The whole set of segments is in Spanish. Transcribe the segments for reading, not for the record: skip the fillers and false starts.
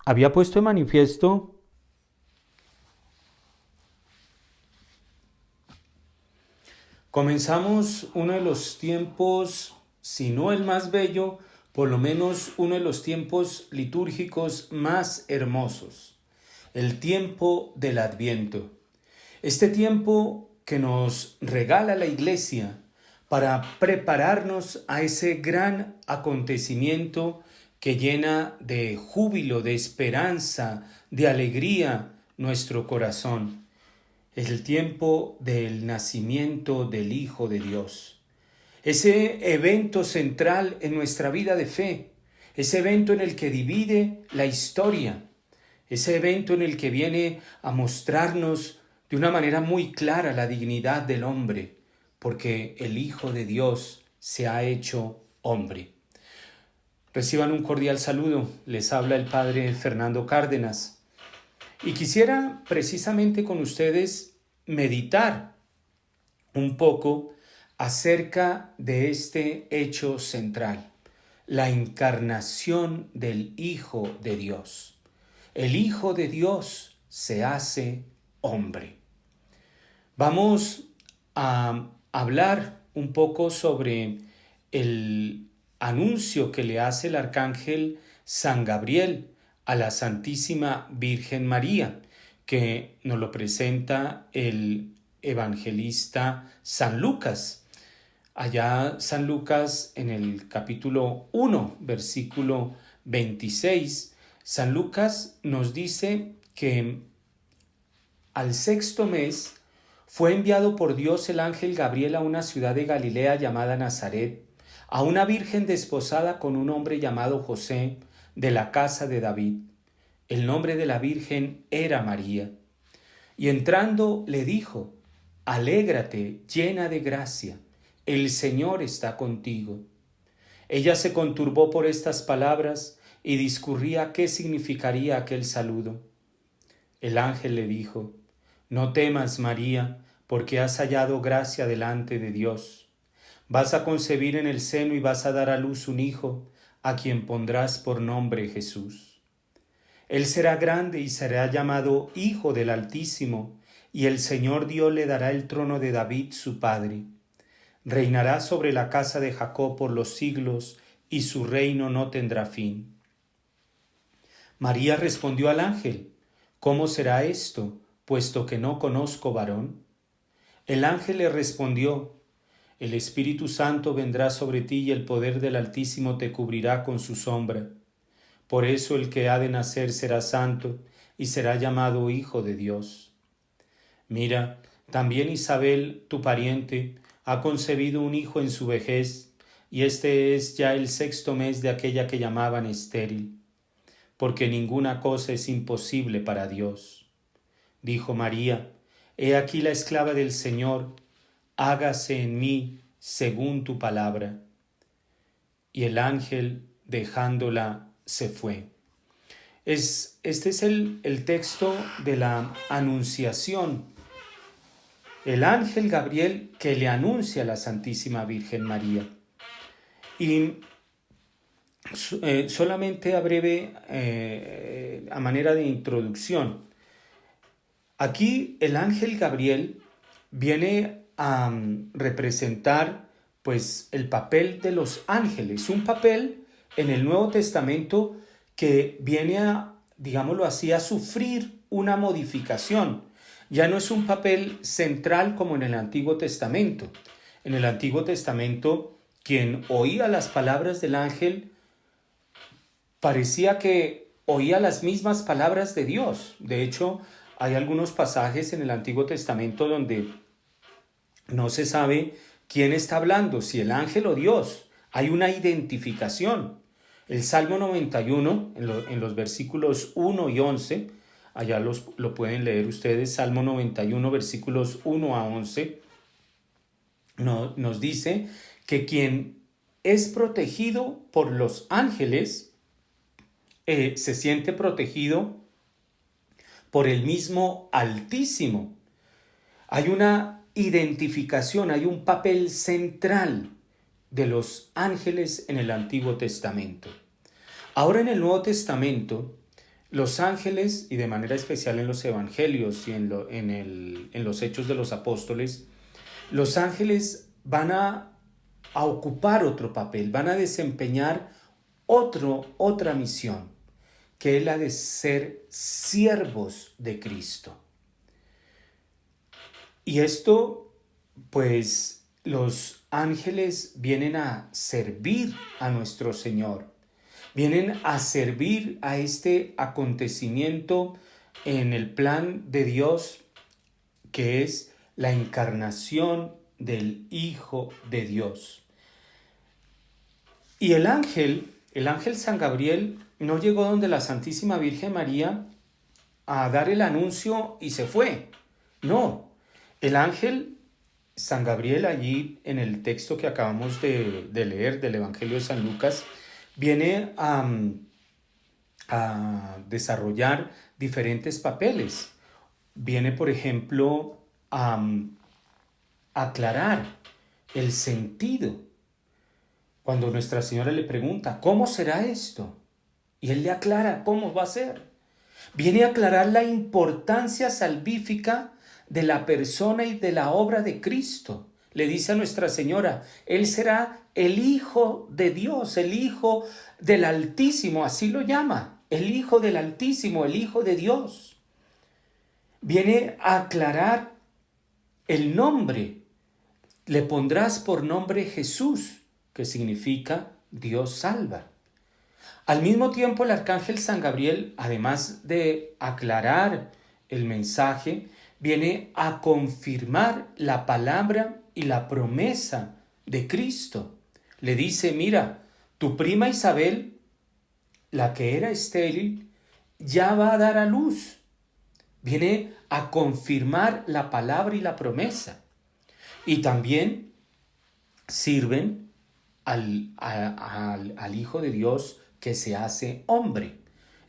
había puesto de manifiesto comenzamos uno de los tiempos, si no el más bello, por lo menos uno de los tiempos litúrgicos más hermosos, el tiempo del Adviento. Este tiempo que nos regala la Iglesia para prepararnos a ese gran acontecimiento que llena de júbilo, de esperanza, de alegría nuestro corazón. Es el tiempo del nacimiento del Hijo de Dios. Ese evento central en nuestra vida de fe, ese evento en el que divide la historia, ese evento en el que viene a mostrarnos de una manera muy clara la dignidad del hombre, porque el Hijo de Dios se ha hecho hombre. Reciban un cordial saludo, les habla el Padre Fernando Cárdenas. Y quisiera precisamente con ustedes meditar un poco acerca de este hecho central, la encarnación del Hijo de Dios. El Hijo de Dios se hace hombre. Vamos a hablar un poco sobre el anuncio que le hace el arcángel San Gabriel a la Santísima Virgen María, que nos lo presenta el evangelista San Lucas. Allá San Lucas en el capítulo 1, versículo 26, San Lucas nos dice que al sexto mes fue enviado por Dios el ángel Gabriel a una ciudad de Galilea llamada Nazaret, a una virgen desposada con un hombre llamado José, de la casa de David. El nombre de la virgen era María. Y entrando le dijo: Alégrate, llena de gracia, el Señor está contigo. Ella se conturbó por estas palabras y discurría qué significaría aquel saludo. El ángel le dijo: No temas, María, porque has hallado gracia delante de Dios. Vas a concebir en el seno y vas a dar a luz un hijo, a quien pondrás por nombre Jesús. Él será grande y será llamado Hijo del Altísimo, y el Señor Dios le dará el trono de David su padre. Reinará sobre la casa de Jacob por los siglos, y su reino no tendrá fin. María respondió al ángel: ¿Cómo será esto, puesto que no conozco varón? El ángel le respondió: El Espíritu Santo vendrá sobre ti y el poder del Altísimo te cubrirá con su sombra. Por eso el que ha de nacer será santo y será llamado Hijo de Dios. Mira, también Isabel, tu pariente, ha concebido un hijo en su vejez, y este es ya el sexto mes de aquella que llamaban estéril, porque ninguna cosa es imposible para Dios. Dijo María: He aquí la esclava del Señor, hágase en mí según tu palabra. Y el ángel, dejándola, se fue. Este es el texto de la Anunciación. El ángel Gabriel que le anuncia a la Santísima Virgen María. Y solamente a breve, a manera de introducción, aquí el ángel Gabriel viene a representar pues el papel de los ángeles, un papel en el Nuevo Testamento que viene a, digámoslo así, a sufrir una modificación. Ya no es un papel central como en el Antiguo Testamento. En el Antiguo Testamento, quien oía las palabras del ángel parecía que oía las mismas palabras de Dios. De hecho, hay algunos pasajes en el Antiguo Testamento donde no se sabe quién está hablando, si el ángel o Dios. Hay una identificación. El Salmo 91, en los versículos 1 y 11, allá lo pueden leer ustedes, Salmo 91, versículos 1 a 11, nos dice que quien es protegido por los ángeles se siente protegido por el mismo Altísimo. Hay una identificación, hay un papel central de los ángeles en el Antiguo Testamento. Ahora en el Nuevo Testamento, Los ángeles, y de manera especial en los evangelios y en los hechos de los apóstoles, los ángeles van a ocupar otro papel, van a desempeñar otra misión, que es la de ser siervos de Cristo. Y esto, pues, los ángeles vienen a servir a nuestro Señor, vienen a servir a este acontecimiento en el plan de Dios, que es la encarnación del Hijo de Dios. Y el ángel San Gabriel, no llegó donde la Santísima Virgen María a dar el anuncio y se fue. No, el ángel San Gabriel, allí en el texto que acabamos de leer del Evangelio de San Lucas, viene a desarrollar diferentes papeles. Viene, por ejemplo, a aclarar el sentido. Cuando Nuestra Señora le pregunta, ¿cómo será esto? Y él le aclara cómo va a ser. Viene a aclarar la importancia salvífica de la persona y de la obra de Cristo. Le dice a Nuestra Señora, Él será el Hijo de Dios, el Hijo del Altísimo, así lo llama, el Hijo del Altísimo, el Hijo de Dios. Viene a aclarar el nombre. Le pondrás por nombre Jesús, que significa Dios salva. Al mismo tiempo, el arcángel San Gabriel, además de aclarar el mensaje, viene a confirmar la palabra y la promesa de Cristo. Le dice, mira, tu prima Isabel, la que era estéril, ya va a dar a luz. Viene a confirmar la palabra y la promesa. Y también sirven al Hijo de Dios que se hace hombre.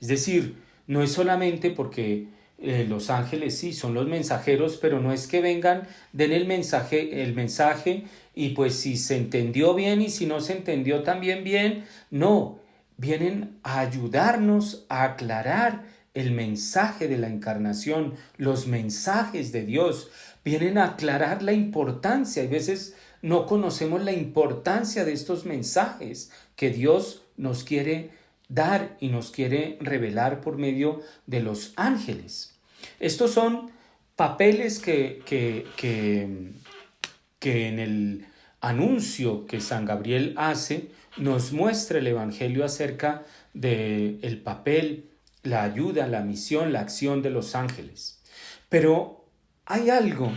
Es decir, no es solamente porque los ángeles sí son los mensajeros, pero no es que vengan, den el mensaje y pues si se entendió bien y si no se entendió también bien. No, vienen a ayudarnos a aclarar el mensaje de la encarnación, los mensajes de Dios, vienen a aclarar la importancia. A veces no conocemos la importancia de estos mensajes que Dios nos quiere dar y nos quiere revelar por medio de los ángeles. Estos son papeles que en el anuncio que San Gabriel hace nos muestra el Evangelio acerca del papel, la ayuda, la misión, la acción de los ángeles. Pero hay algo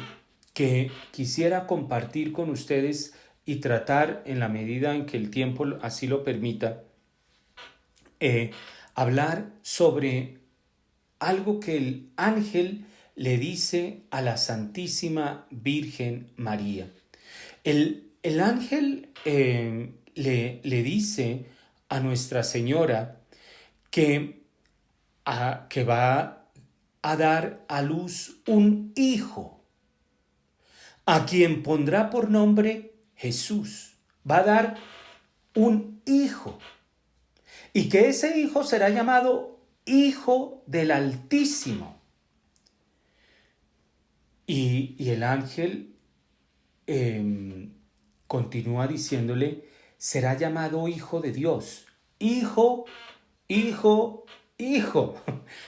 que quisiera compartir con ustedes y tratar en la medida en que el tiempo así lo permita, hablar sobre algo que el ángel le dice a la Santísima Virgen María. El ángel le dice a Nuestra Señora que va a dar a luz un hijo, a quien pondrá por nombre Jesús. Va a dar un hijo, y que ese hijo será llamado Hijo del Altísimo. Y el ángel continúa diciéndole, será llamado Hijo de Dios. Hijo,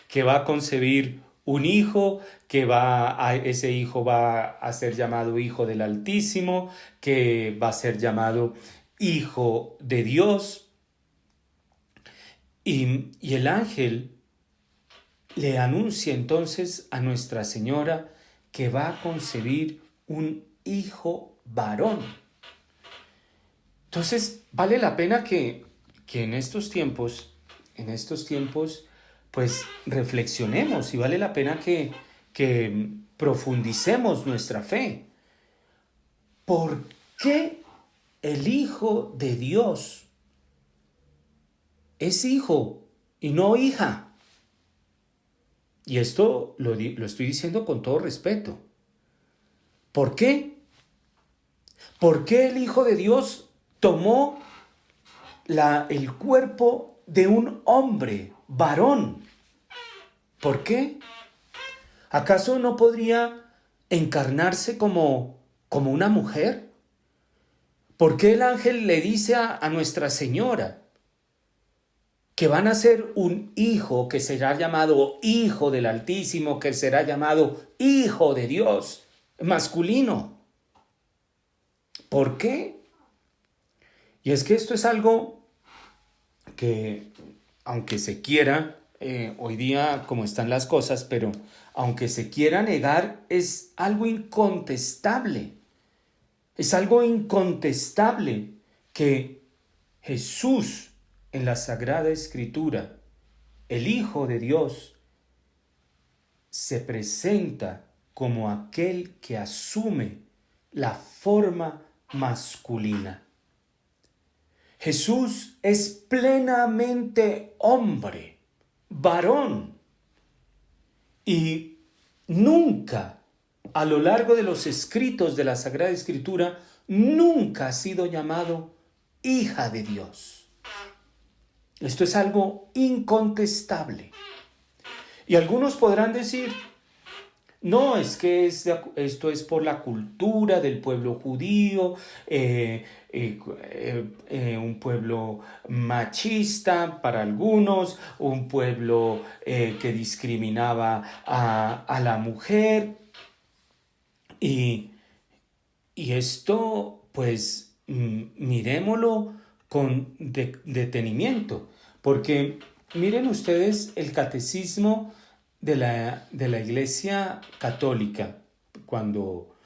que va a concebir un hijo, que ese hijo va a ser llamado Hijo del Altísimo, que va a ser llamado Hijo de Dios. Y el ángel le anuncia entonces a Nuestra Señora que va a concebir un hijo varón. Entonces, vale la pena que en estos tiempos, pues reflexionemos, y vale la pena que profundicemos nuestra fe. ¿Por qué el Hijo de Dios es hijo y no hija? Y esto lo estoy diciendo con todo respeto. ¿Por qué? ¿Por qué el Hijo de Dios tomó el cuerpo de un hombre, varón? ¿Por qué? ¿Acaso no podría encarnarse como una mujer? ¿Por qué el ángel le dice a Nuestra Señora que van a ser un hijo que será llamado Hijo del Altísimo, que será llamado Hijo de Dios, masculino? ¿Por qué? Y es que esto es algo que, aunque se quiera, hoy día como están las cosas, pero aunque se quiera negar, es algo incontestable. Es algo incontestable que Jesús en la Sagrada Escritura, el Hijo de Dios, se presenta como aquel que asume la forma masculina. Jesús es plenamente hombre, varón, y nunca, a lo largo de los escritos de la Sagrada Escritura, nunca ha sido llamado hija de Dios. Esto es algo incontestable. Y algunos podrán decir, no, es que esto es por la cultura del pueblo judío, un pueblo machista para algunos, un pueblo que discriminaba a la mujer. Y esto, pues, miremoslo con detenimiento, porque miren ustedes el catecismo de la Iglesia Católica, cuando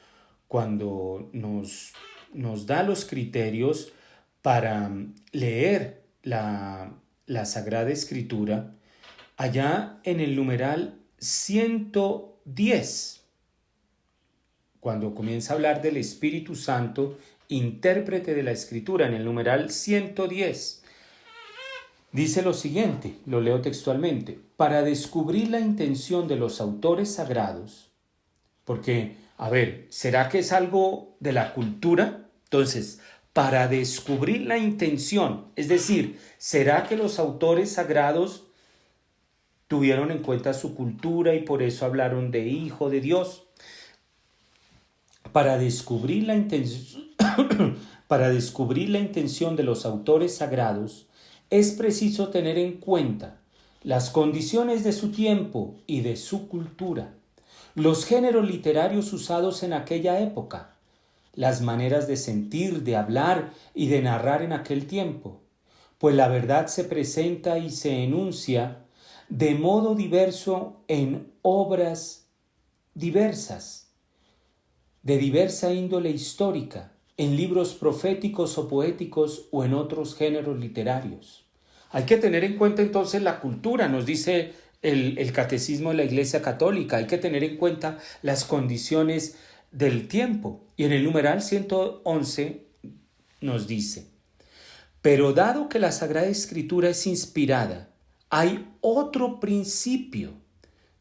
nos da los criterios para leer la Sagrada Escritura, allá en el numeral 110, cuando comienza a hablar del Espíritu Santo, intérprete de la Escritura, en el numeral 110, dice lo siguiente, lo leo textualmente: para descubrir la intención de los autores sagrados, porque, a ver, ¿será que es algo de la cultura? Entonces, para descubrir la intención, es decir, ¿será que los autores sagrados tuvieron en cuenta su cultura y por eso hablaron de Hijo de Dios? Para descubrir la intención de los autores sagrados, es preciso tener en cuenta las condiciones de su tiempo y de su cultura, los géneros literarios usados en aquella época, las maneras de sentir, de hablar y de narrar en aquel tiempo, pues la verdad se presenta y se enuncia de modo diverso en obras diversas, de diversa índole histórica, en libros proféticos o poéticos o en otros géneros literarios. Hay que tener en cuenta entonces la cultura, nos dice el Catecismo de la Iglesia Católica, hay que tener en cuenta las condiciones del tiempo. Y en el numeral 111 nos dice: pero dado que la Sagrada Escritura es inspirada, hay otro principio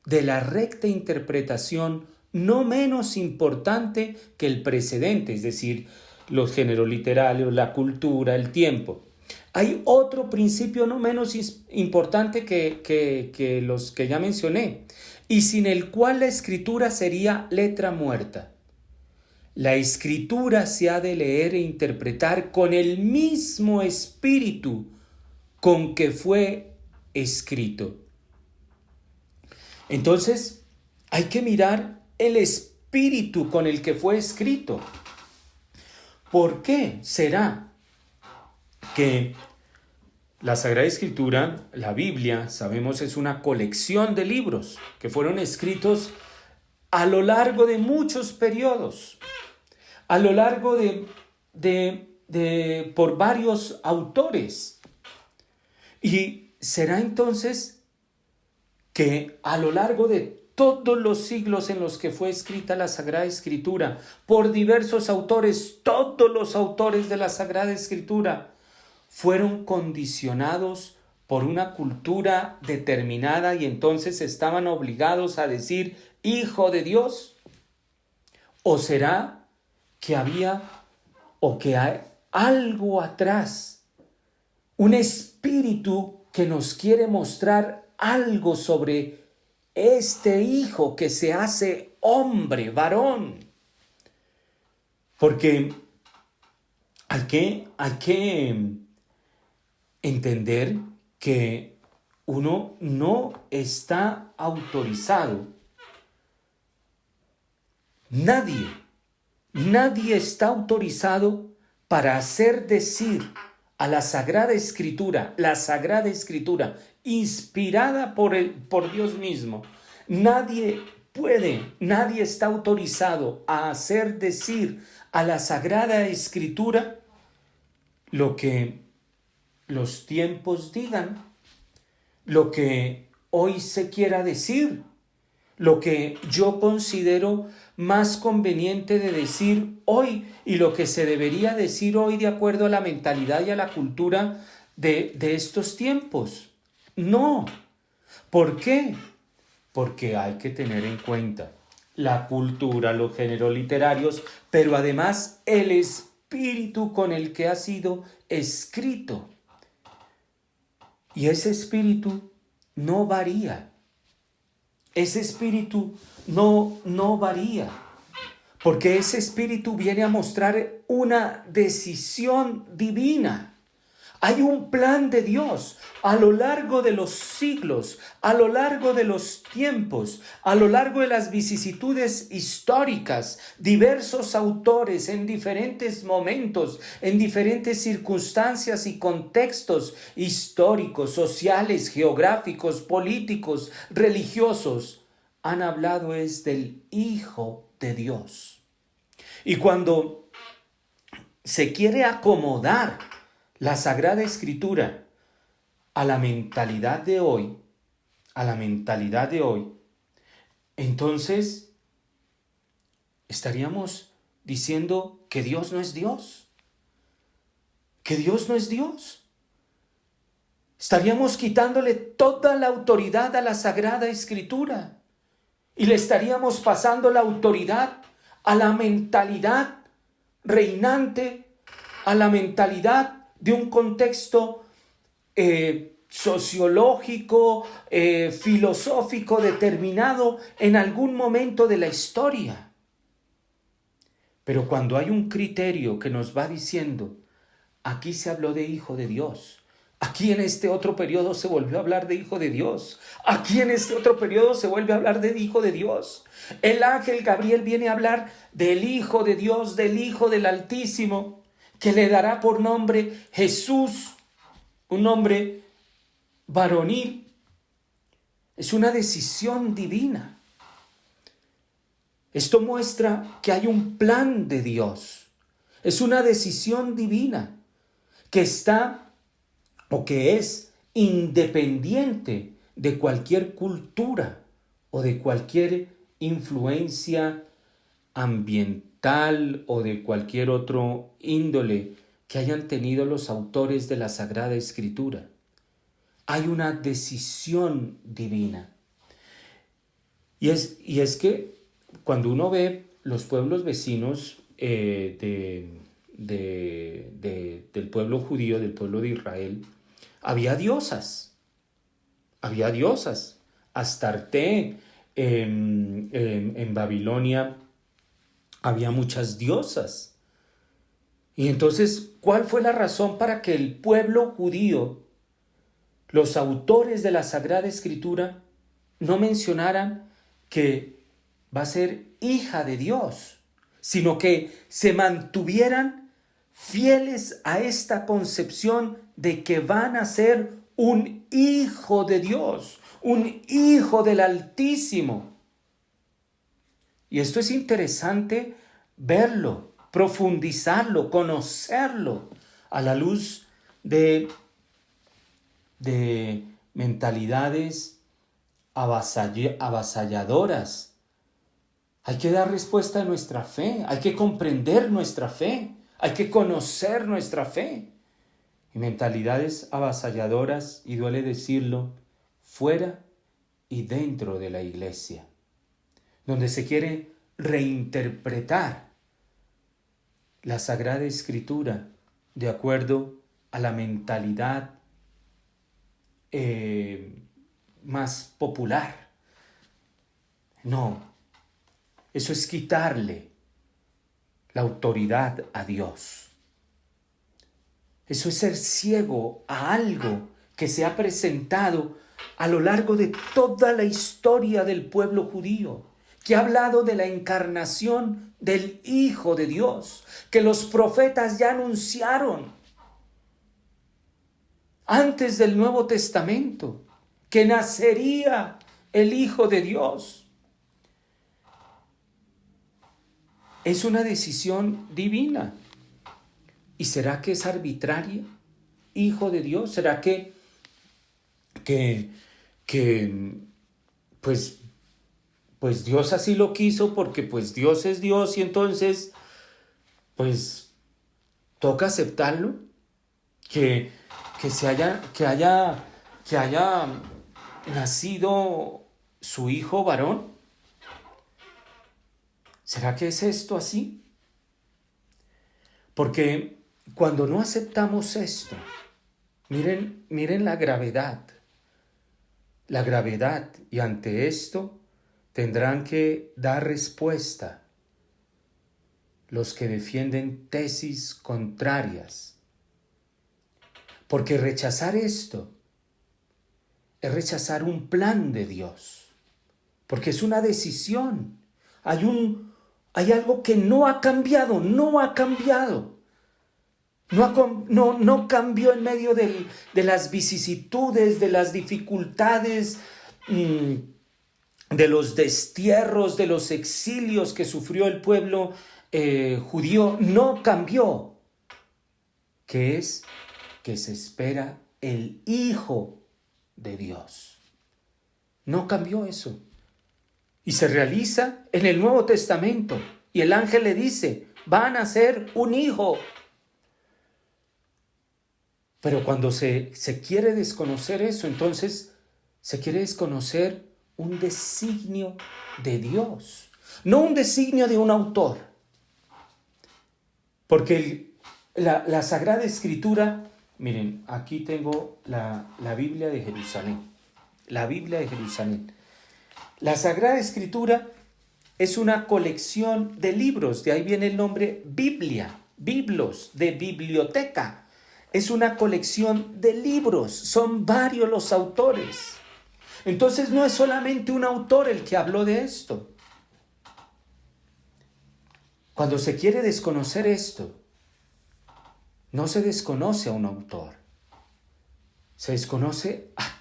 de la recta interpretación no menos importante que el precedente, es decir, los géneros literarios, la cultura, el tiempo. Hay otro principio no menos importante que los que ya mencioné, y sin el cual la escritura sería letra muerta. La escritura se ha de leer e interpretar con el mismo espíritu con que fue escrito. Entonces, hay que mirar el espíritu con el que fue escrito. ¿Por qué será que la Sagrada Escritura, la Biblia, sabemos, es una colección de libros que fueron escritos a lo largo de muchos periodos, a lo largo por varios autores? Y será entonces que a lo largo de todos los siglos en los que fue escrita la Sagrada Escritura, por diversos autores, todos los autores de la Sagrada Escritura fueron condicionados por una cultura determinada y entonces estaban obligados a decir Hijo de Dios. ¿O será que había o que hay algo atrás, un espíritu que nos quiere mostrar algo sobre este Hijo que se hace hombre, varón. Porque hay que entender que uno no está autorizado. Nadie está autorizado para hacer decir a la Sagrada Escritura, inspirada por Dios mismo. Nadie está autorizado a hacer decir a la Sagrada Escritura lo que los tiempos digan, lo que hoy se quiera decir, lo que yo considero más conveniente de decir hoy y lo que se debería decir hoy de acuerdo a la mentalidad y a la cultura de estos tiempos. No. ¿Por qué? Porque hay que tener en cuenta la cultura, los géneros literarios, pero además el espíritu con el que ha sido escrito. Y ese espíritu no varía. Ese espíritu no varía, porque ese espíritu viene a mostrar una decisión divina. Hay un plan de Dios a lo largo de los siglos, a lo largo de los tiempos, a lo largo de las vicisitudes históricas, diversos autores en diferentes momentos, en diferentes circunstancias y contextos históricos, sociales, geográficos, políticos, religiosos, han hablado es del Hijo de Dios. Y cuando se quiere acomodar la Sagrada Escritura a la mentalidad de hoy, entonces estaríamos diciendo que Dios no es Dios, que Dios no es Dios. Estaríamos quitándole toda la autoridad a la Sagrada Escritura y le estaríamos pasando la autoridad a la mentalidad reinante, a la mentalidad de un contexto sociológico, filosófico determinado en algún momento de la historia. Pero cuando hay un criterio que nos va diciendo, aquí se habló de Hijo de Dios, aquí en este otro periodo se volvió a hablar de Hijo de Dios, aquí en este otro periodo se vuelve a hablar de Hijo de Dios. El ángel Gabriel viene a hablar del Hijo de Dios, del Hijo del Altísimo, que le dará por nombre Jesús, un nombre varonil. Es una decisión divina. Esto muestra que hay un plan de Dios. Es una decisión divina que está o que es independiente de cualquier cultura o de cualquier influencia ambiental o de cualquier otro índole que hayan tenido los autores de la Sagrada Escritura. Hay una decisión divina. Y es que cuando uno ve los pueblos vecinos del pueblo judío, del pueblo de Israel, había diosas. Astarte, en Babilonia había muchas diosas. Y entonces, ¿cuál fue la razón para que el pueblo judío, los autores de la Sagrada Escritura, no mencionaran que va a ser hija de Dios, sino que se mantuvieran fieles a esta concepción de que van a ser un hijo de Dios, un hijo del Altísimo? Y esto es interesante verlo, profundizarlo, conocerlo a la luz de mentalidades avasalladoras. Hay que dar respuesta a nuestra fe, hay que comprender nuestra fe, hay que conocer nuestra fe. Y mentalidades avasalladoras, y duele decirlo, fuera y dentro de la iglesia, donde se quiere reinterpretar la Sagrada Escritura de acuerdo a la mentalidad más popular, No, eso es quitarle la autoridad a Dios. Eso es ser ciego a algo que se ha presentado a lo largo de toda la historia del pueblo judío, que ha hablado de la encarnación del Hijo de Dios, que los profetas ya anunciaron antes del Nuevo Testamento, que nacería el Hijo de Dios. Es una decisión divina. ¿Y será que es arbitraria? Hijo de Dios, ¿será que pues Dios así lo quiso porque pues Dios es Dios y entonces pues toca aceptarlo? Que haya nacido su hijo varón. ¿Será que es esto así? Porque cuando no aceptamos esto, miren la gravedad, y ante esto tendrán que dar respuesta los que defienden tesis contrarias. Porque rechazar esto es rechazar un plan de Dios, porque es una decisión. Hay algo que no ha cambiado. No cambió en medio de las vicisitudes, de las dificultades, de los destierros, de los exilios que sufrió el pueblo judío. No cambió, que es que se espera el Hijo de Dios. No cambió eso. Y se realiza en el Nuevo Testamento. Y el ángel le dice, van a ser un hijo. Pero cuando se quiere desconocer eso, entonces se quiere desconocer un designio de Dios. No un designio de un autor. Porque la Sagrada Escritura, miren, aquí tengo la Biblia de Jerusalén. La Biblia de Jerusalén. La Sagrada Escritura es una colección de libros, de ahí viene el nombre Biblia, biblos, de biblioteca. Es una colección de libros, son varios los autores. Entonces no es solamente un autor el que habló de esto. Cuando se quiere desconocer esto, no se desconoce a un autor, se desconoce a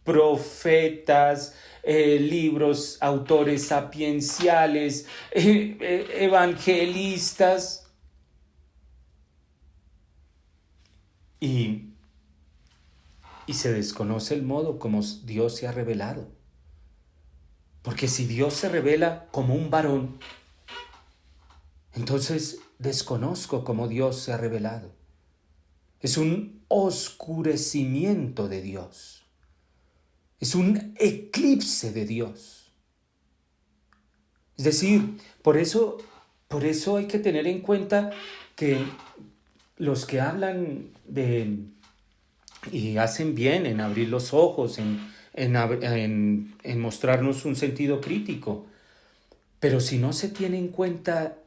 profetas, libros, autores sapienciales, evangelistas. Y se desconoce el modo como Dios se ha revelado. Porque si Dios se revela como un varón, entonces desconozco cómo Dios se ha revelado. Es un oscurecimiento de Dios. Es un eclipse de Dios. Es decir, por eso hay que tener en cuenta que los que hablan y hacen bien en abrir los ojos, en mostrarnos un sentido crítico, pero si no se tiene en cuenta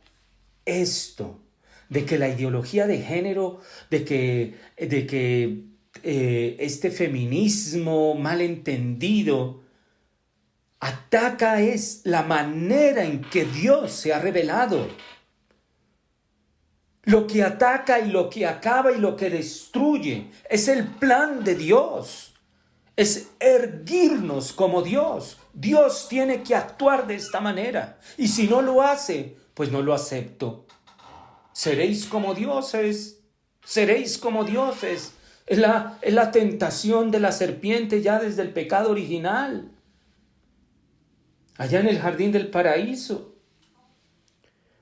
esto, de que la ideología de género, de que este feminismo mal entendido ataca es la manera en que Dios se ha revelado. Lo que ataca y lo que acaba y lo que destruye es el plan de Dios. Es erguirnos como Dios. Dios tiene que actuar de esta manera. Y si no lo hace, pues no lo acepto. Seréis como dioses. Seréis como dioses. Es la tentación de la serpiente ya desde el pecado original. Allá en el jardín del paraíso.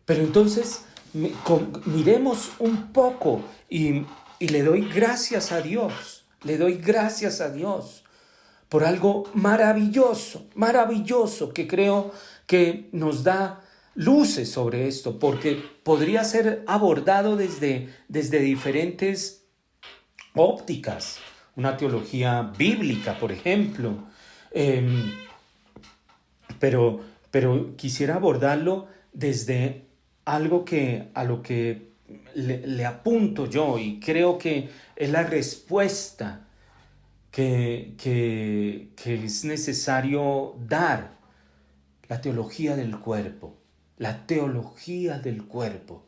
Pero entonces miremos un poco y le doy gracias a Dios. Le doy gracias a Dios por algo maravilloso, maravilloso que creo que nos da luces sobre esto, porque podría ser abordado desde diferentes ópticas, una teología bíblica, por ejemplo, pero quisiera abordarlo desde algo a lo que le apunto yo y creo que es la respuesta que es necesario dar, la teología del cuerpo, la teología del cuerpo.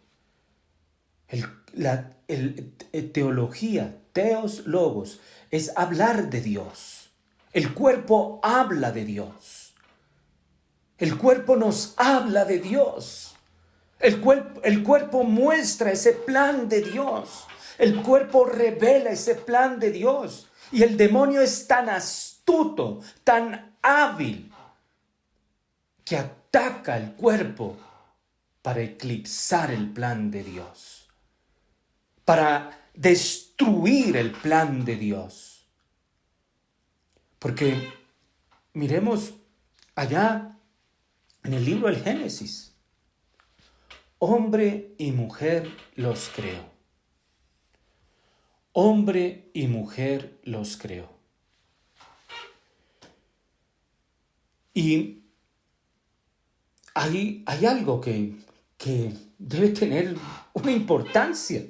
Teología, teos logos, es hablar de Dios. El cuerpo habla de Dios. El cuerpo nos habla de Dios. El cuerpo muestra ese plan de Dios. El cuerpo revela ese plan de Dios. Y el demonio es tan astuto, tan hábil, que ataca el cuerpo para eclipsar el plan de Dios, para destruir el plan de Dios. Porque miremos allá en el libro del Génesis. Hombre y mujer los creó. Hombre y mujer los creó. Y hay algo que debe tener una importancia.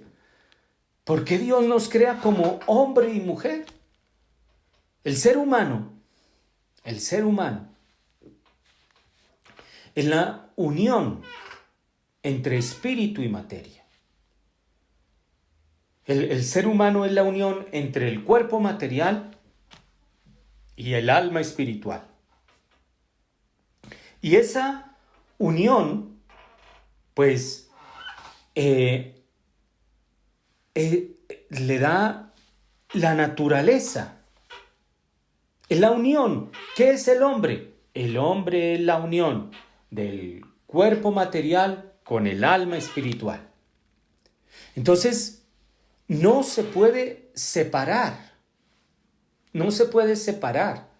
¿Por qué Dios nos crea como hombre y mujer? El ser humano es la unión entre espíritu y materia. El ser humano es la unión entre el cuerpo material y el alma espiritual. Y esa unión, pues, le da la naturaleza. Es la unión. ¿Qué es el hombre? El hombre es la unión del cuerpo material con el alma espiritual. Entonces, no se puede separar. No se puede separar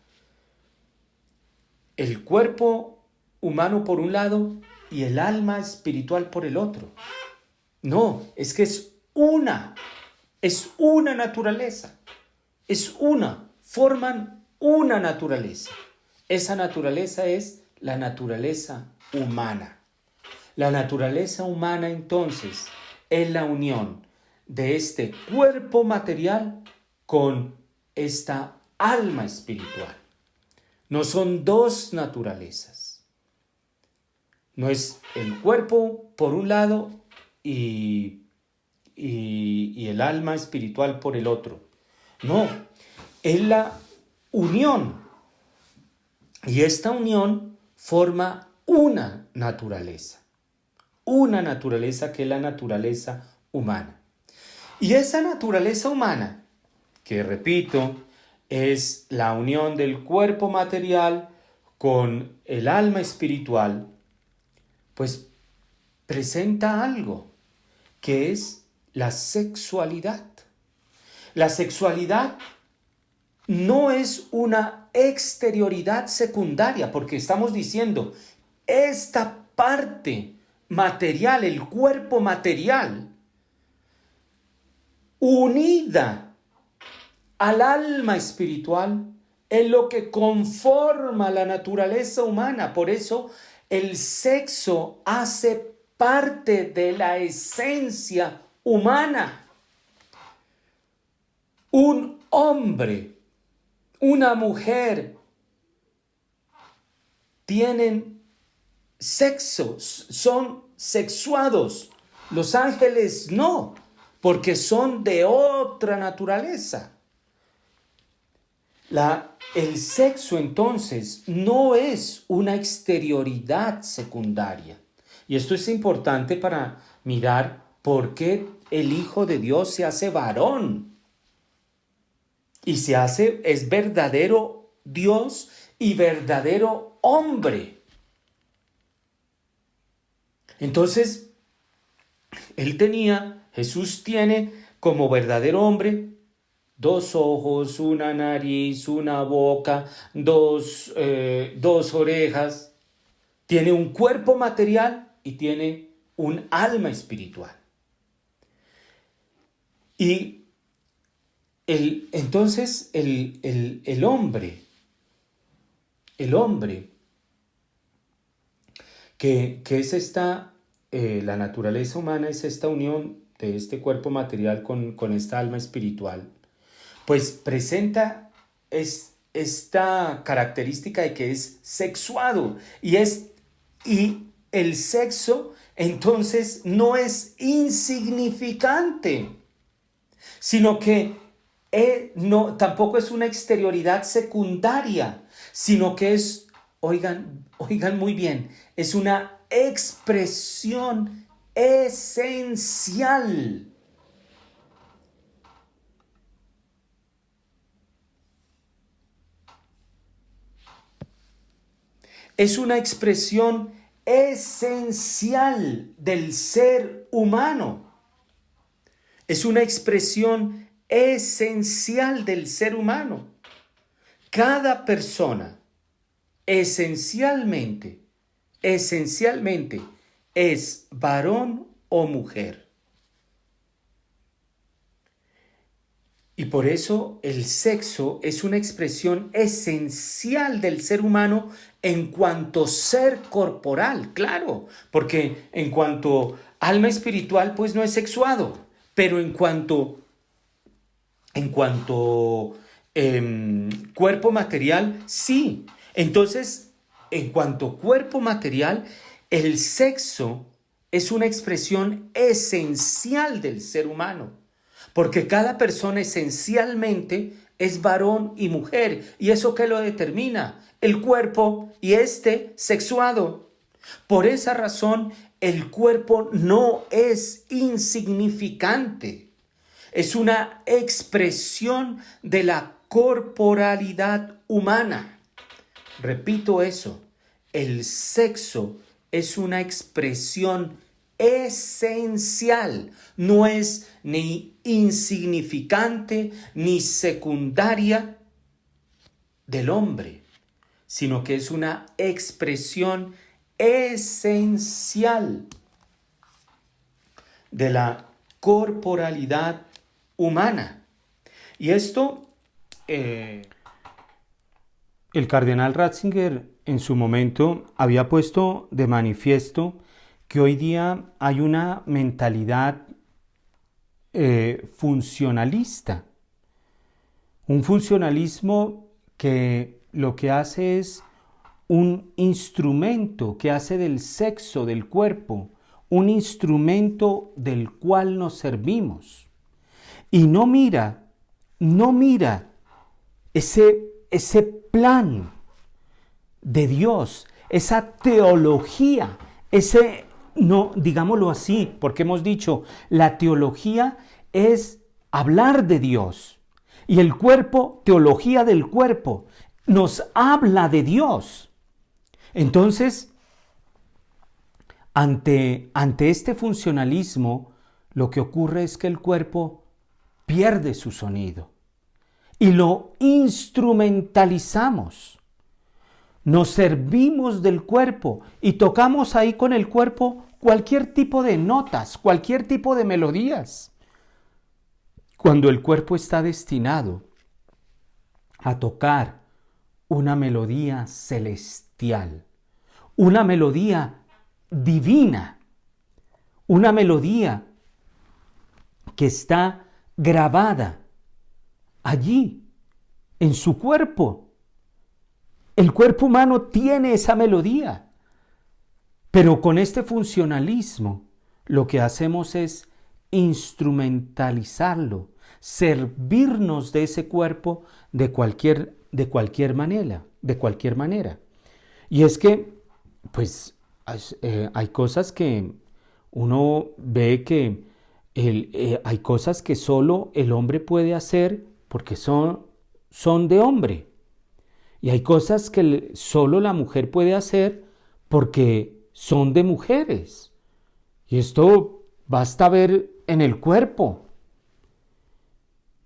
el cuerpo humano por un lado y el alma espiritual por el otro. No, es que es una naturaleza. Forman una naturaleza. Esa naturaleza es la naturaleza humana. La naturaleza humana entonces es la unión de este cuerpo material con esta alma espiritual. No son dos naturalezas. No es el cuerpo por un lado y el alma espiritual por el otro. No, es la unión. Y esta unión forma una naturaleza que es la naturaleza humana. Y esa naturaleza humana, que repito, es la unión del cuerpo material con el alma espiritual, pues presenta algo, que es la sexualidad. La sexualidad no es una exterioridad secundaria, porque estamos diciendo, esta parte material, el cuerpo material, unida al alma espiritual, es lo que conforma la naturaleza humana. Por eso el sexo hace parte de la esencia humana. Un hombre, una mujer tienen sexo, son sexuados. Los ángeles no, porque son de otra naturaleza. El sexo entonces no es una exterioridad secundaria. Y esto es importante para mirar por qué el Hijo de Dios se hace varón. Y es verdadero Dios y verdadero hombre. Entonces, Jesús tiene como verdadero hombre 2 ojos, una nariz, una boca, dos orejas. Tiene un cuerpo material y tiene un alma espiritual. Y entonces el hombre que es la naturaleza humana es esta unión de este cuerpo material con esta alma espiritual, pues presenta esta característica de que es sexuado y el sexo entonces no es insignificante, sino que no, tampoco es una exterioridad secundaria, sino que es, oigan muy bien, es una expresión esencial. Es una expresión esencial del ser humano. Es una expresión esencial del ser humano. Cada persona esencialmente es varón o mujer. Y por eso el sexo es una expresión esencial del ser humano en cuanto ser corporal, claro, porque en cuanto alma espiritual pues no es sexuado, pero en cuanto cuerpo material sí. Entonces, en cuanto cuerpo material, el sexo es una expresión esencial del ser humano. Porque cada persona esencialmente es varón y mujer. ¿Y eso qué lo determina? El cuerpo y sexuado. Por esa razón, el cuerpo no es insignificante. Es una expresión de la corporalidad humana. Repito eso. El sexo es una expresión esencial, no es ni insignificante ni secundaria del hombre, sino que es una expresión esencial de la corporalidad humana. Y esto, el cardenal Ratzinger en su momento había puesto de manifiesto que hoy día hay una mentalidad funcionalista, un funcionalismo que lo que hace es un instrumento, que hace del sexo, del cuerpo, un instrumento del cual nos servimos. Y no mira ese plan de Dios, esa teología, no, digámoslo así, porque hemos dicho, la teología es hablar de Dios. Y el cuerpo, teología del cuerpo, nos habla de Dios. Entonces, ante este funcionalismo, lo que ocurre es que el cuerpo pierde su sonido y lo instrumentalizamos. Nos servimos del cuerpo y tocamos ahí con el cuerpo cualquier tipo de notas, cualquier tipo de melodías. Cuando el cuerpo está destinado a tocar una melodía celestial, una melodía divina, una melodía que está grabada allí, en su cuerpo. El cuerpo humano tiene esa melodía, pero con este funcionalismo lo que hacemos es instrumentalizarlo, servirnos de ese cuerpo de cualquier manera. Y es que, pues, hay cosas que uno ve que hay cosas que solo el hombre puede hacer porque son de hombre. Y hay cosas que solo la mujer puede hacer porque son de mujeres. Y esto basta ver en el cuerpo.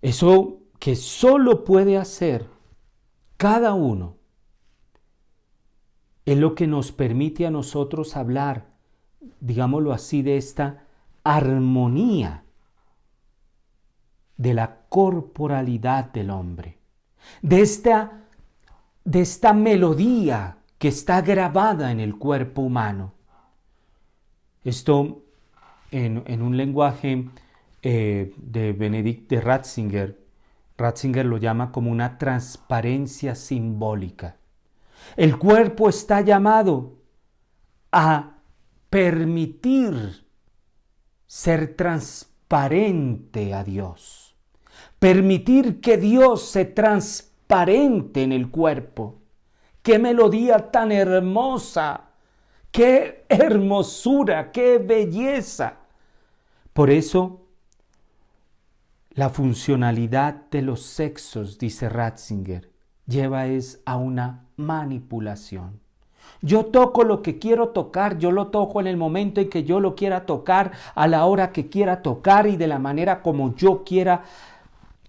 Eso que solo puede hacer cada uno es lo que nos permite a nosotros hablar, digámoslo así, de esta armonía de la corporalidad del hombre, de esta melodía que está grabada en el cuerpo humano. Esto en un lenguaje de Benedict de Ratzinger, Ratzinger lo llama como una transparencia simbólica. El cuerpo está llamado a permitir ser transparente a Dios. Permitir que Dios se transparente en el cuerpo. ¡Qué melodía tan hermosa! ¡Qué hermosura! ¡Qué belleza! Por eso, la funcionalidad de los sexos, dice Ratzinger, lleva a una manipulación. Yo toco lo que quiero tocar, yo lo toco en el momento en que yo lo quiera tocar, a la hora que quiera tocar y de la manera como yo quiera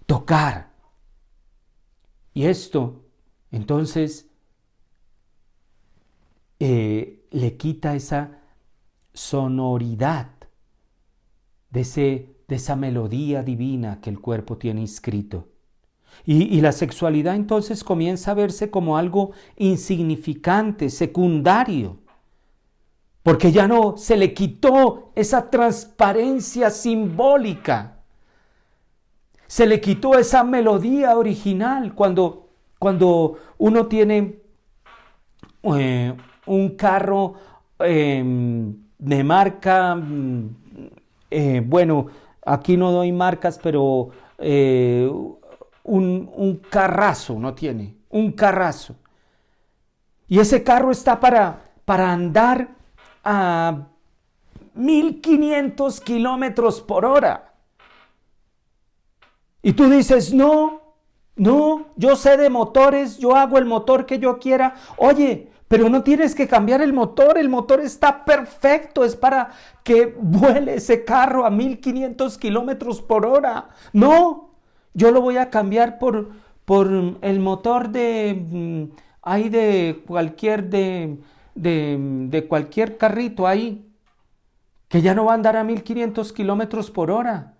tocar. Y esto, entonces, le quita esa sonoridad de esa melodía divina que el cuerpo tiene inscrito. Y la sexualidad entonces comienza a verse como algo insignificante, secundario, porque ya no se le quitó esa transparencia simbólica, se le quitó esa melodía original. Cuando uno tiene un carro de marca, bueno, aquí no doy marcas, pero un carrazo no tiene, un carrazo. Y ese carro está para andar a 1500 kilómetros por hora. Y tú dices, no, yo sé de motores, yo hago el motor que yo quiera. Oye, pero no tienes que cambiar el motor está perfecto, es para que vuele ese carro a 1500 kilómetros por hora. No, yo lo voy a cambiar por el motor de cualquier carrito ahí, que ya no va a andar a 1500 kilómetros por hora,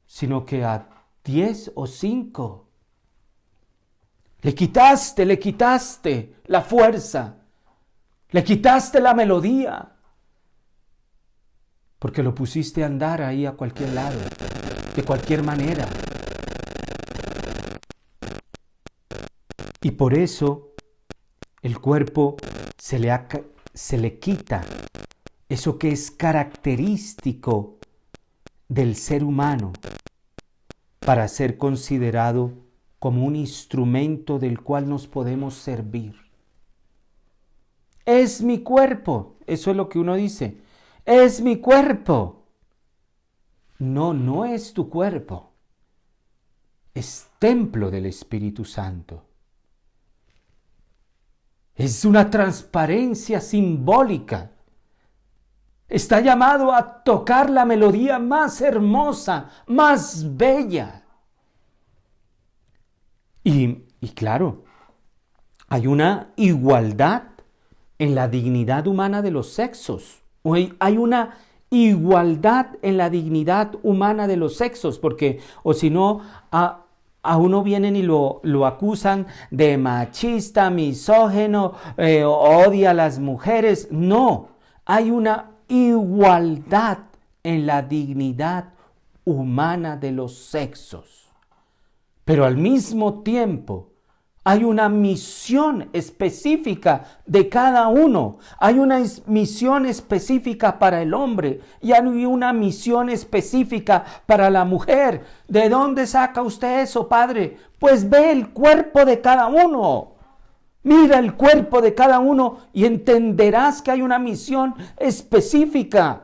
sino que a 10 o 5. Le quitaste la fuerza, le quitaste la melodía, porque lo pusiste a andar ahí a cualquier lado, de cualquier manera. Y por eso el cuerpo se le quita eso que es característico del ser humano para ser considerado como un instrumento del cual nos podemos servir. Es mi cuerpo, eso es lo que uno dice, es mi cuerpo. No es tu cuerpo, es templo del Espíritu Santo. Es una transparencia simbólica. Está llamado a tocar la melodía más hermosa, más bella. Y claro, hay una igualdad en la dignidad humana de los sexos. Hay una igualdad en la dignidad humana de los sexos, porque o si no, a uno vienen y lo acusan de machista, misógino, odia a las mujeres. No, hay una igualdad en la dignidad humana de los sexos. Pero al mismo tiempo hay una misión específica de cada uno. Hay una misión específica para el hombre y hay una misión específica para la mujer. ¿De dónde saca usted eso, padre? Pues ve el cuerpo de cada uno. Mira el cuerpo de cada uno y entenderás que hay una misión específica.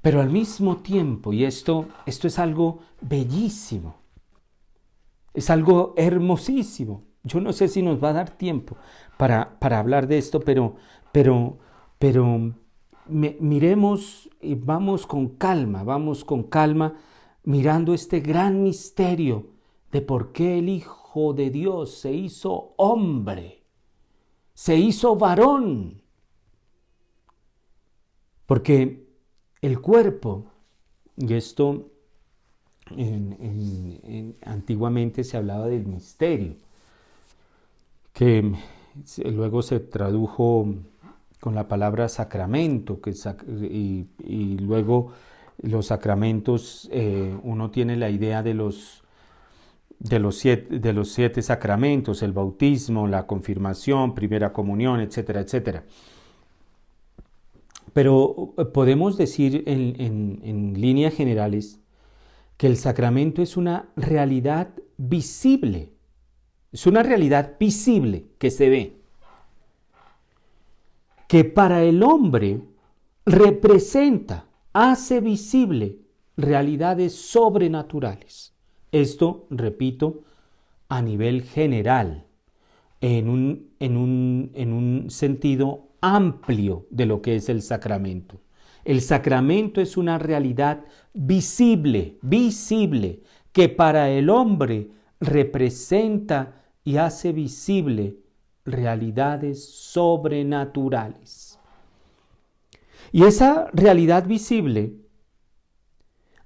Pero al mismo tiempo, y esto es algo bellísimo, es algo hermosísimo. Yo no sé si nos va a dar tiempo para hablar de esto, pero miremos y vamos con calma, mirando este gran misterio de por qué el Hijo de Dios se hizo hombre, se hizo varón. Porque el cuerpo, y esto antiguamente se hablaba del misterio, que luego se tradujo con la palabra sacramento, y luego los sacramentos, uno tiene la idea de los siete sacramentos, el bautismo, la confirmación, primera comunión, etcétera, etcétera. Pero podemos decir en líneas generales que el sacramento es una realidad visible. Es una realidad visible que se ve. Que para el hombre representa, hace visible realidades sobrenaturales. Esto, repito, a nivel general, en un sentido amplio de lo que es el sacramento. El sacramento es una realidad visible, que para el hombre representa y hace visible realidades sobrenaturales. Y esa realidad visible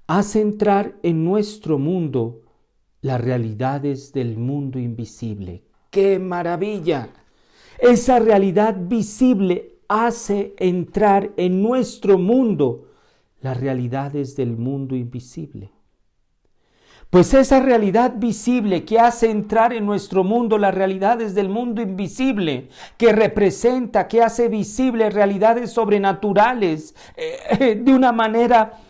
hace entrar en nuestro mundo las realidades del mundo invisible. ¡Qué maravilla! Esa realidad visible hace entrar en nuestro mundo las realidades del mundo invisible. Pues esa realidad visible que hace entrar en nuestro mundo las realidades del mundo invisible, que representa, que hace visible realidades sobrenaturales de una manera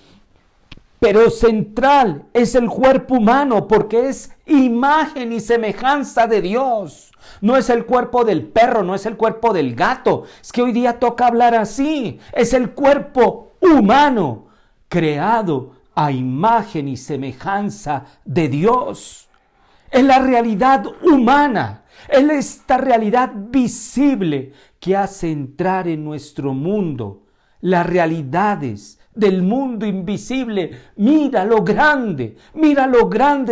pero central, es el cuerpo humano, porque es imagen y semejanza de Dios. No es el cuerpo del perro, no es el cuerpo del gato. Es que hoy día toca hablar así. Es el cuerpo humano, creado a imagen y semejanza de Dios. Es la realidad humana, es esta realidad visible que hace entrar en nuestro mundo las realidades del mundo invisible. Mira lo grande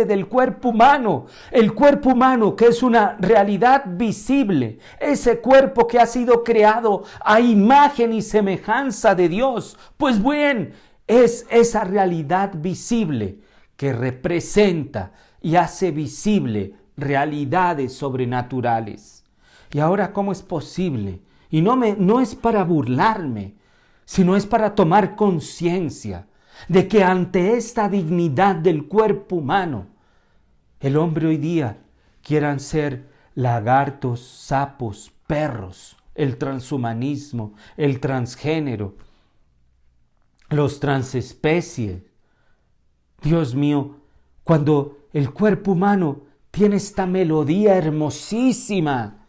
del cuerpo humano. El cuerpo humano, que es una realidad visible, ese cuerpo que ha sido creado a imagen y semejanza de Dios. Pues bien, es esa realidad visible que representa y hace visible realidades sobrenaturales. Y ahora, ¿cómo es posible? Y no es para burlarme, sino es para tomar conciencia de que ante esta dignidad del cuerpo humano, el hombre hoy día quieran ser lagartos, sapos, perros, el transhumanismo, el transgénero, los transespecies. Dios mío, cuando el cuerpo humano tiene esta melodía hermosísima,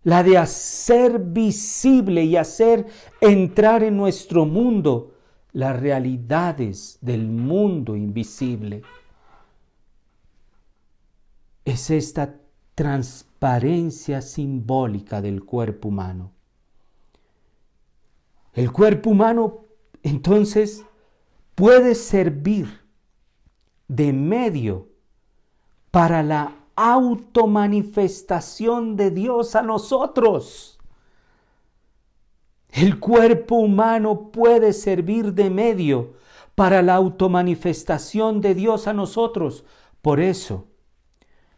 la de hacer visible y hacer entrar en nuestro mundo las realidades del mundo invisible. Es esta transparencia simbólica del cuerpo humano. El cuerpo humano, entonces, puede servir de medio para la automanifestación de Dios a nosotros. El cuerpo humano puede servir de medio para la automanifestación de Dios a nosotros. Por eso,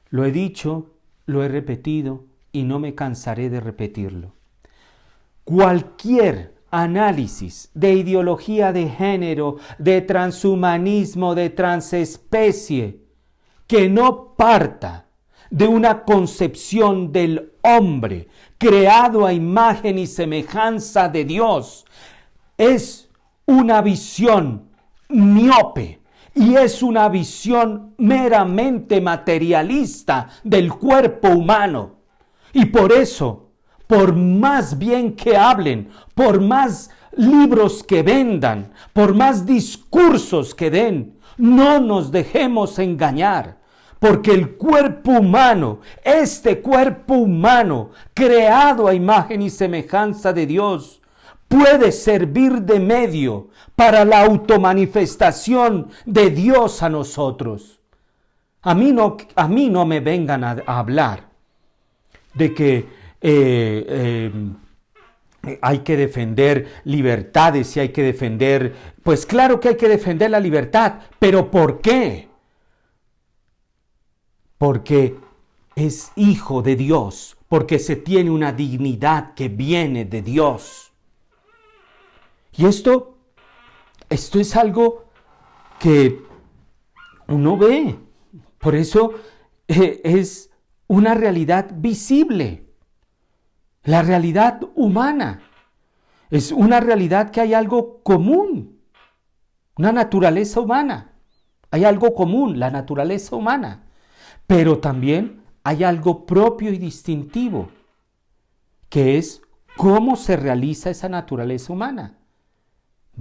lo he dicho, lo he repetido y no me cansaré de repetirlo. Cualquier análisis de ideología de género, de transhumanismo, de transespecie, que no parta de una concepción del hombre creado a imagen y semejanza de Dios, es una visión miope y es una visión meramente materialista del cuerpo humano. Y por eso, por más bien que hablen, por más libros que vendan, por más discursos que den, no nos dejemos engañar. Porque el cuerpo humano, este cuerpo humano, creado a imagen y semejanza de Dios, puede servir de medio para la automanifestación de Dios a nosotros. A mí no me vengan a hablar de que hay que defender libertades y hay que defender... Pues claro que hay que defender la libertad, pero ¿por qué? Porque es hijo de Dios, porque se tiene una dignidad que viene de Dios. Y esto es algo que uno ve. Por eso es una realidad visible. La realidad humana. Es una realidad que hay algo común. Una naturaleza humana. Hay algo común, la naturaleza humana. Pero también hay algo propio y distintivo, que es cómo se realiza esa naturaleza humana.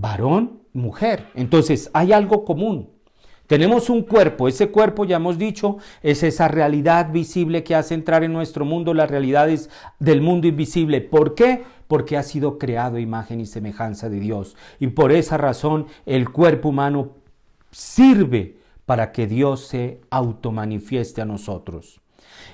Varón, mujer. Entonces, hay algo común. Tenemos un cuerpo, ese cuerpo, ya hemos dicho, es esa realidad visible que hace entrar en nuestro mundo las realidades del mundo invisible. ¿Por qué? Porque ha sido creado a imagen y semejanza de Dios. Y por esa razón el cuerpo humano sirve para que Dios se automanifieste a nosotros.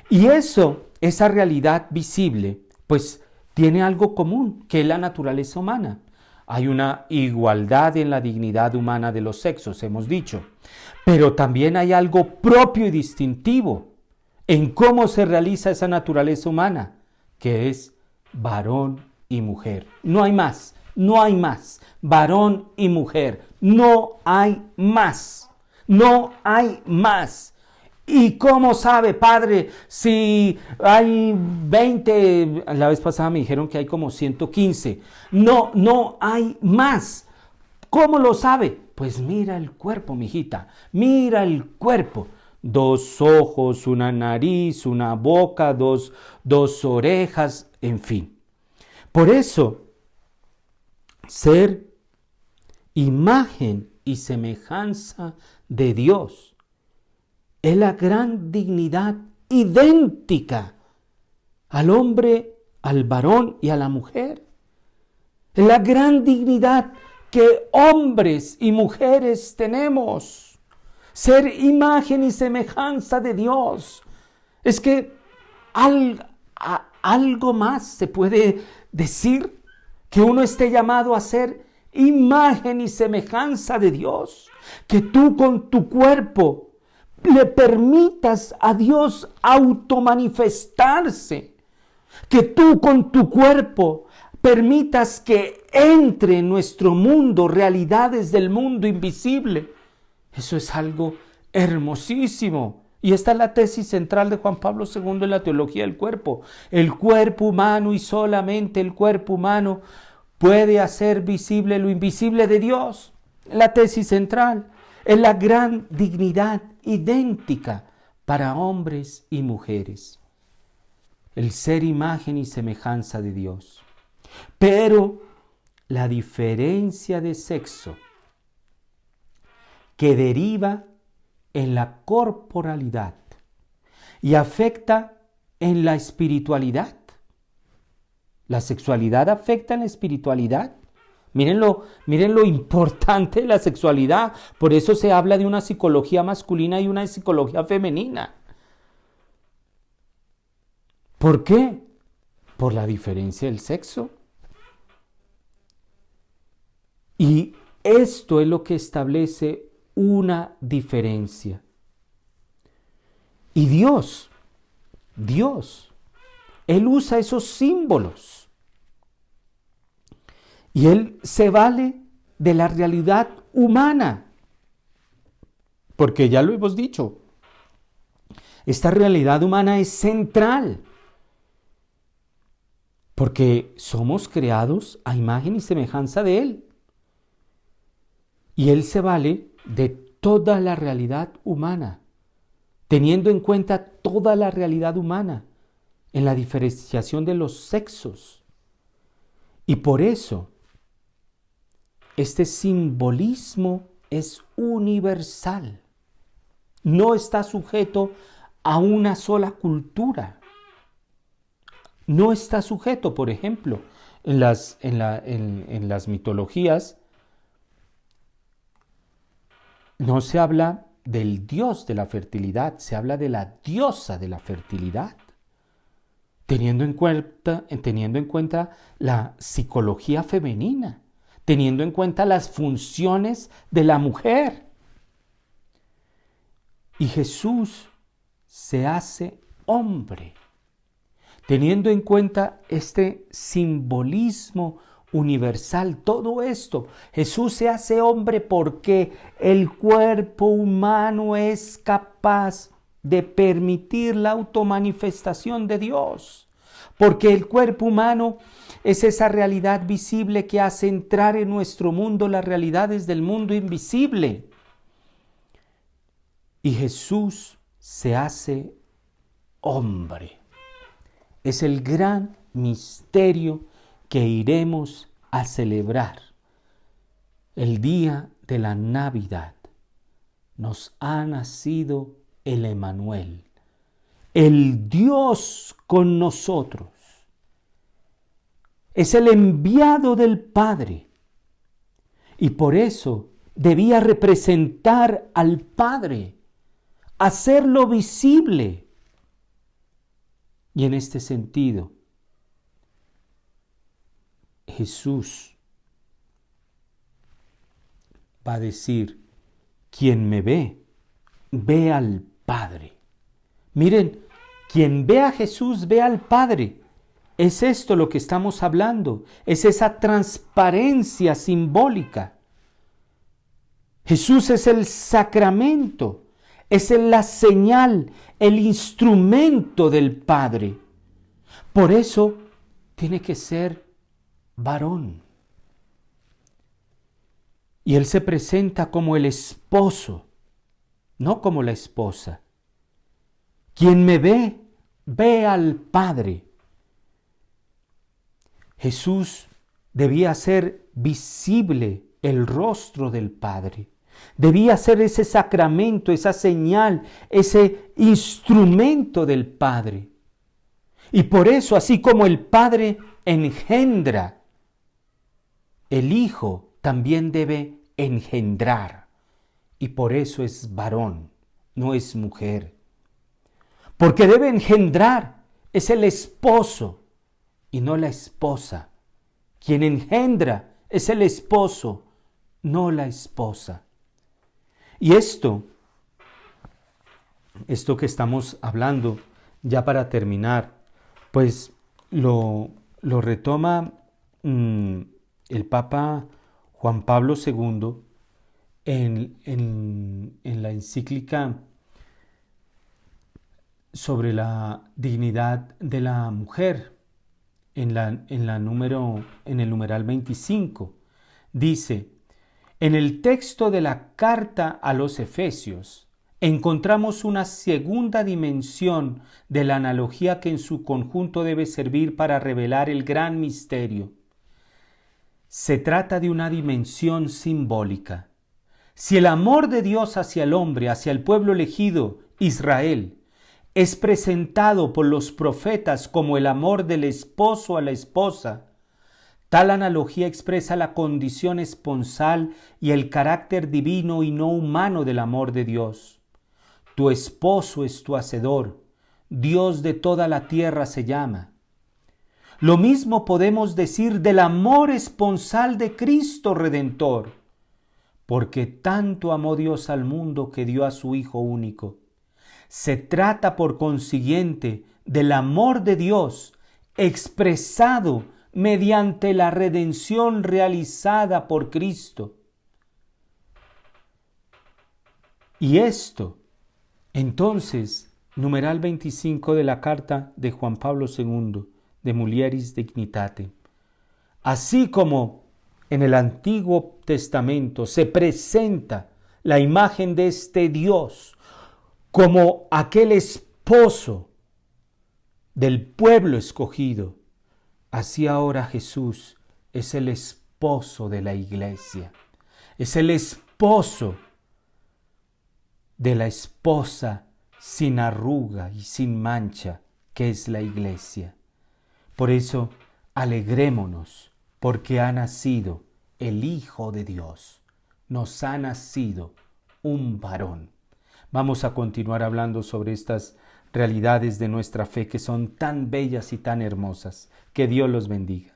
Y esa realidad visible, pues tiene algo común, que es la naturaleza humana. Hay una igualdad en la dignidad humana de los sexos, hemos dicho. Pero también hay algo propio y distintivo en cómo se realiza esa naturaleza humana, que es varón y mujer. No hay más, no hay más. Varón y mujer, no hay más, no hay más. ¿Y cómo sabe, padre, si hay 20? La vez pasada me dijeron que hay como 115. No hay más. ¿Cómo lo sabe? Pues mira el cuerpo, mijita, mira el cuerpo. 2 ojos, una nariz, una boca, dos orejas, en fin. Por eso, ser imagen y semejanza de Dios es la gran dignidad idéntica al hombre, al varón y a la mujer. Es la gran dignidad que hombres y mujeres tenemos. Ser imagen y semejanza de Dios. Es que algo más se puede decir, que uno esté llamado a ser imagen y semejanza de Dios. Que tú con tu cuerpo le permitas a Dios automanifestarse. Que tú con tu cuerpo permitas que entre en nuestro mundo realidades del mundo invisible. Eso es algo hermosísimo. Y esta es la tesis central de Juan Pablo II en la teología del cuerpo. El cuerpo humano y solamente el cuerpo humano puede hacer visible lo invisible de Dios. La tesis central es la gran dignidad idéntica para hombres y mujeres. El ser imagen y semejanza de Dios. Pero la diferencia de sexo que deriva en la corporalidad y afecta en la espiritualidad. La sexualidad afecta en la espiritualidad. Miren lo importante de la sexualidad. Por eso se habla de una psicología masculina y una psicología femenina. ¿Por qué? Por la diferencia del sexo. Y esto es lo que establece una diferencia. Y Dios, Él usa esos símbolos. Y Él se vale de la realidad humana. Porque ya lo hemos dicho, esta realidad humana es central. Porque somos creados a imagen y semejanza de Él. Y Él se vale de toda la realidad humana, teniendo en cuenta toda la realidad humana en la diferenciación de los sexos. Y por eso, este simbolismo es universal. No está sujeto a una sola cultura. No está sujeto, por ejemplo, en las mitologías, no se habla del dios de la fertilidad, se habla de la diosa de la fertilidad, teniendo en cuenta la psicología femenina, teniendo en cuenta las funciones de la mujer. Y Jesús se hace hombre, teniendo en cuenta este simbolismo universal, todo esto. Jesús se hace hombre porque el cuerpo humano es capaz de permitir la automanifestación de Dios, porque el cuerpo humano es esa realidad visible que hace entrar en nuestro mundo las realidades del mundo invisible. Y Jesús se hace hombre. Es el gran misterio que iremos a celebrar el día de la Navidad. Nos ha nacido el Emmanuel, el Dios con nosotros. Es el enviado del Padre y por eso debía representar al Padre, hacerlo visible. Y en este sentido, Jesús va a decir, quien me ve, ve al Padre. Miren, quien ve a Jesús, ve al Padre. Es esto lo que estamos hablando, es esa transparencia simbólica. Jesús es el sacramento, es la señal, el instrumento del Padre. Por eso tiene que ser varón. Y Él se presenta como el esposo, no como la esposa. Quien me ve, ve al Padre. Jesús debía hacer visible el rostro del Padre. Debía ser ese sacramento, esa señal, ese instrumento del Padre. Y por eso, así como el Padre engendra, el Hijo también debe engendrar. Y por eso es varón, no es mujer. Porque debe engendrar, es el esposo y no la esposa. Quien engendra es el esposo, no la esposa. Y esto que estamos hablando, ya para terminar, pues lo retoma el Papa Juan Pablo II en la encíclica sobre la dignidad de la mujer, en el numeral 25. Dice, en el texto de la carta a los Efesios encontramos una segunda dimensión de la analogía que en su conjunto debe servir para revelar el gran misterio. Se trata de una dimensión simbólica. Si el amor de Dios hacia el hombre, hacia el pueblo elegido, Israel, es presentado por los profetas como el amor del esposo a la esposa, tal analogía expresa la condición esponsal y el carácter divino y no humano del amor de Dios. Tu esposo es tu hacedor, Dios de toda la tierra se llama. Lo mismo podemos decir del amor esponsal de Cristo Redentor, porque tanto amó Dios al mundo que dio a su Hijo único. Se trata, por consiguiente, del amor de Dios expresado mediante la redención realizada por Cristo. Y esto, entonces, numeral 25 de la carta de Juan Pablo II, de Mulieris Dignitate. Así como en el Antiguo Testamento se presenta la imagen de este Dios como aquel esposo del pueblo escogido, así ahora Jesús es el esposo de la iglesia, es el esposo de la esposa sin arruga y sin mancha que es la iglesia. Por eso, alegrémonos, porque ha nacido el Hijo de Dios, nos ha nacido un varón. Vamos a continuar hablando sobre estas realidades de nuestra fe que son tan bellas y tan hermosas. Que Dios los bendiga.